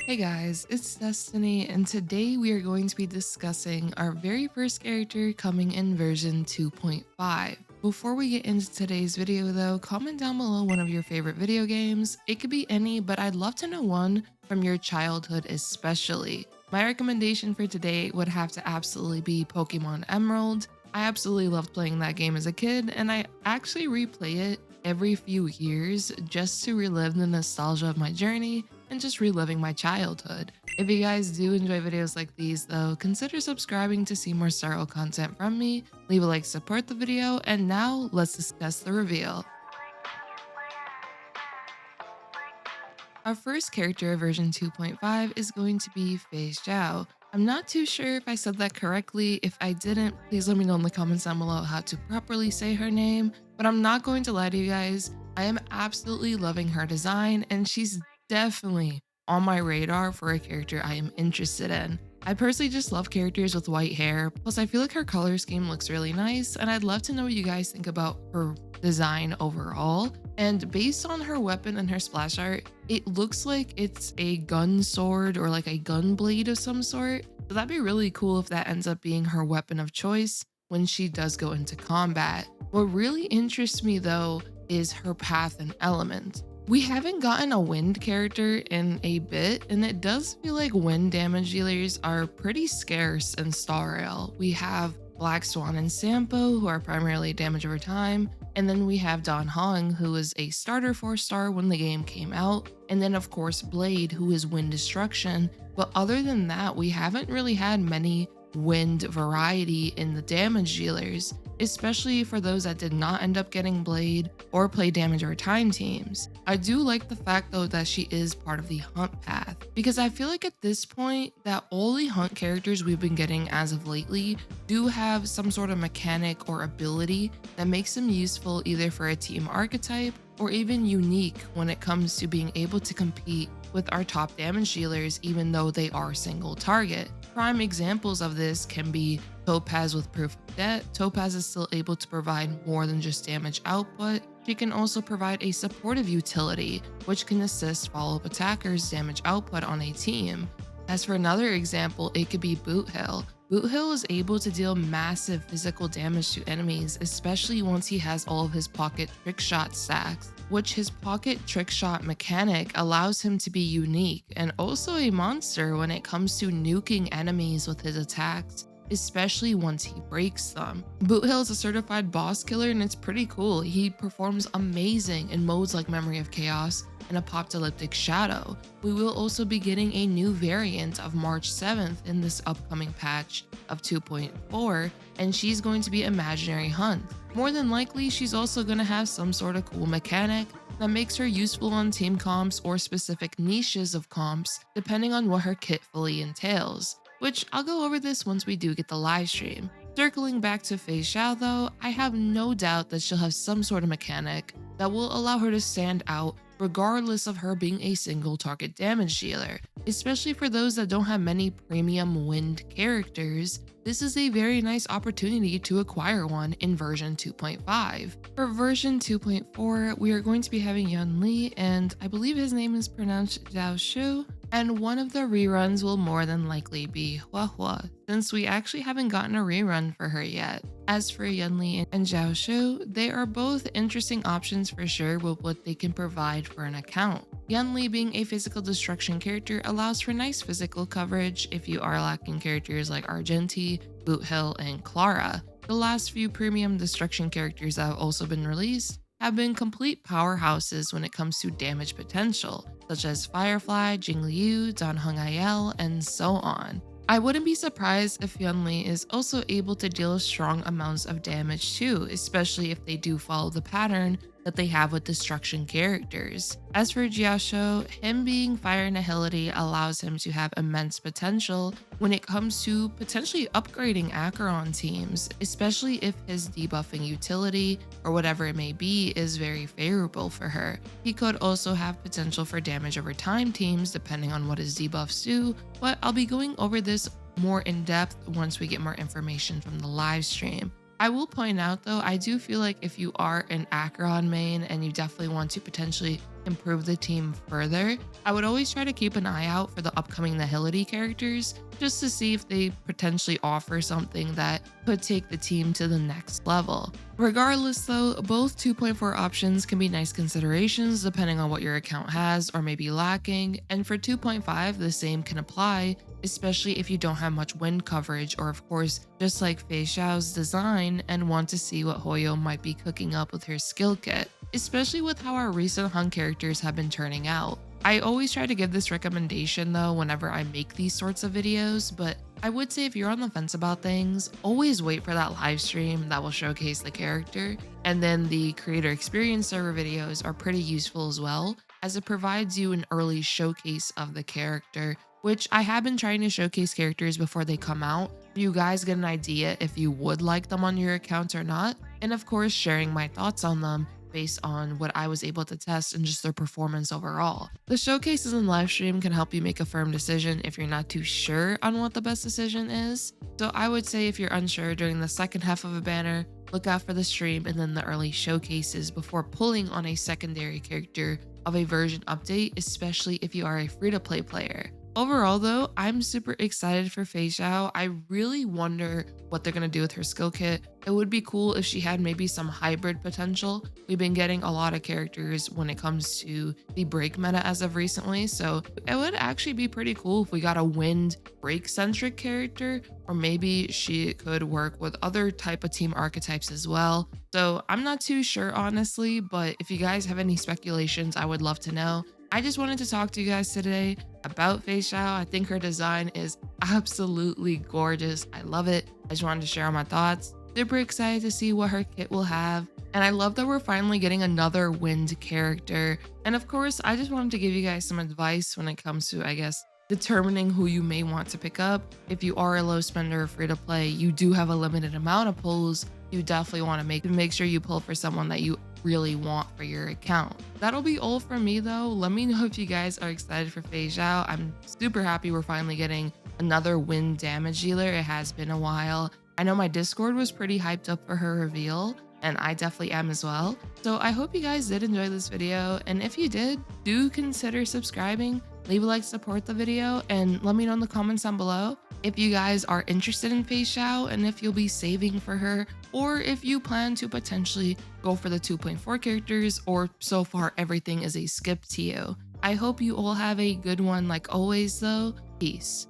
Hey guys, it's Destiny, and today we are going to be discussing our very first character coming in version 2.5. Before we get into today's video though, comment down below one of your favorite video games. It could be any, but I'd love to know one from your childhood especially. My recommendation for today would have to absolutely be Pokemon Emerald. I absolutely loved playing that game as a kid, and I actually replay it every few years just to relive the nostalgia of my journey and just reliving my childhood. If you guys do enjoy videos like these though, consider subscribing to see more Starro content from me, leave a like to support the video, and now let's discuss the reveal. Our first character of version 2.5 is going to be Feixiao. I'm not too sure if I said that correctly. If I didn't, please let me know in the comments down below how to properly say her name, but I'm not going to lie to you guys. I am absolutely loving her design, and she's definitely on my radar for a character I am interested in. I personally just love characters with white hair, plus I feel like her color scheme looks really nice, and I'd love to know what you guys think about her design overall. And based on her weapon and her splash art, it looks like it's a gun sword or like a gun blade of some sort. So that'd be really cool if that ends up being her weapon of choice when she does go into combat. What really interests me though is her path and element. We haven't gotten a wind character in a bit, and it does feel like wind damage dealers are pretty scarce in Star Rail. We have Black Swan and Sampo, who are primarily damage over time, and then we have Don Hong, who was a starter 4-star when the game came out, and then of course Blade, who is wind destruction. But other than that, we haven't really had many wind variety in the damage dealers, especially for those that did not end up getting Blade or play damage over time teams. I do like the fact though that she is part of the hunt path, because I feel like at this point that all the hunt characters we've been getting as of lately do have some sort of mechanic or ability that makes them useful either for a team archetype or even unique when it comes to being able to compete with our top damage dealers even though they are single target. Prime examples of this can be Topaz with Proof of Debt. Topaz is still able to provide more than just damage output. She can also provide a supportive utility, which can assist follow-up attackers' damage output on a team. As for another example, it could be Boot Hill. Boot Hill is able to deal massive physical damage to enemies, especially once he has all of his pocket trick shot stacks, which his pocket trick shot mechanic allows him to be unique and also a monster when it comes to nuking enemies with his attacks, especially once he breaks them. Boot Hill is a certified boss killer, and it's pretty cool. He performs amazing in modes like Memory of Chaos and Apocalyptic Shadow. We will also be getting a new variant of March 7th in this upcoming patch of 2.4, and she's going to be Imaginary Hunt. More than likely, she's also going to have some sort of cool mechanic that makes her useful on team comps or specific niches of comps, depending on what her kit fully entails, which I'll go over this once we do get the live stream. Circling back to Feixiao though, I have no doubt that she'll have some sort of mechanic that will allow her to stand out regardless of her being a single target damage dealer. Especially for those that don't have many premium wind characters, this is a very nice opportunity to acquire one in version 2.5. For version 2.4, we are going to be having Yunli, and I believe his name is pronounced Jiaoqiu, and one of the reruns will more than likely be Huahua, since we actually haven't gotten a rerun for her yet. As for Yunli and Jiaoqiu, they are both interesting options for sure with what they can provide for an account. Yunli, being a physical destruction character, allows for nice physical coverage if you are lacking characters like Argenti, Boot Hill, and Clara. The last few premium destruction characters that have also been released have been complete powerhouses when it comes to damage potential, such as Firefly, Jingliu, Don Honkai, and so on. I wouldn't be surprised if Yunli is also able to deal strong amounts of damage too, especially if they do follow the pattern that they have with destruction characters. As for Jiaoqiu, him being Fire Nihility allows him to have immense potential when it comes to potentially upgrading Acheron teams, especially if his debuffing utility, or whatever it may be, is very favorable for her. He could also have potential for damage over time teams depending on what his debuffs do, but I'll be going over this more in depth once we get more information from the live stream. I will point out though, I do feel like if you are an Acheron main and you definitely want to potentially improve the team further, I would always try to keep an eye out for the upcoming Nihility characters just to see if they potentially offer something that could take the team to the next level. Regardless though, both 2.4 options can be nice considerations depending on what your account has or may be lacking, and for 2.5 the same can apply, especially if you don't have much wind coverage or of course just like Feixiao's design and want to see what Hoyo might be cooking up with her skill kit, especially with how our recent Hun characters have been turning out. I always try to give this recommendation though whenever I make these sorts of videos, but I would say if you're on the fence about things, always wait for that live stream that will showcase the character, and then the creator experience server videos are pretty useful as well, as it provides you an early showcase of the character, which I have been trying to showcase characters before they come out. You guys get an idea if you would like them on your account or not, and of course sharing my thoughts on them based on what I was able to test and just their performance overall. The showcases and live stream can help you make a firm decision if you're not too sure on what the best decision is. So I would say if you're unsure during the second half of a banner, look out for the stream and then the early showcases before pulling on a secondary character of a version update, especially if you are a free-to-play player. Overall though, I'm super excited for Feixiao. I really wonder what they're going to do with her skill kit. It would be cool if she had maybe some hybrid potential. We've been getting a lot of characters when it comes to the break meta as of recently, so it would actually be pretty cool if we got a wind break centric character, or maybe she could work with other type of team archetypes as well. So I'm not too sure honestly, but if you guys have any speculations, I would love to know. I just wanted to talk to you guys today about Feixiao. I think her design is absolutely gorgeous. I love it. I just wanted to share my thoughts. Super excited to see what her kit will have. And I love that we're finally getting another wind character. And of course, I just wanted to give you guys some advice when it comes to, I guess, determining who you may want to pick up. If you are a low spender or free to play, you do have a limited amount of pulls. You definitely want to make sure you pull for someone that you really want for your account. That'll be all from me though. Let me know if you guys are excited for Feixiao. I'm super happy we're finally getting another wind damage dealer. It has been a while. I know my Discord was pretty hyped up for her reveal, and I definitely am as well. So I hope you guys did enjoy this video, and if you did, do consider subscribing, leave a like to support the video, and let me know in the comments down below if you guys are interested in Feixiao and if you'll be saving for her, or if you plan to potentially go for the 2.4 characters, or so far everything is a skip to you. I hope you all have a good one like always though. Peace.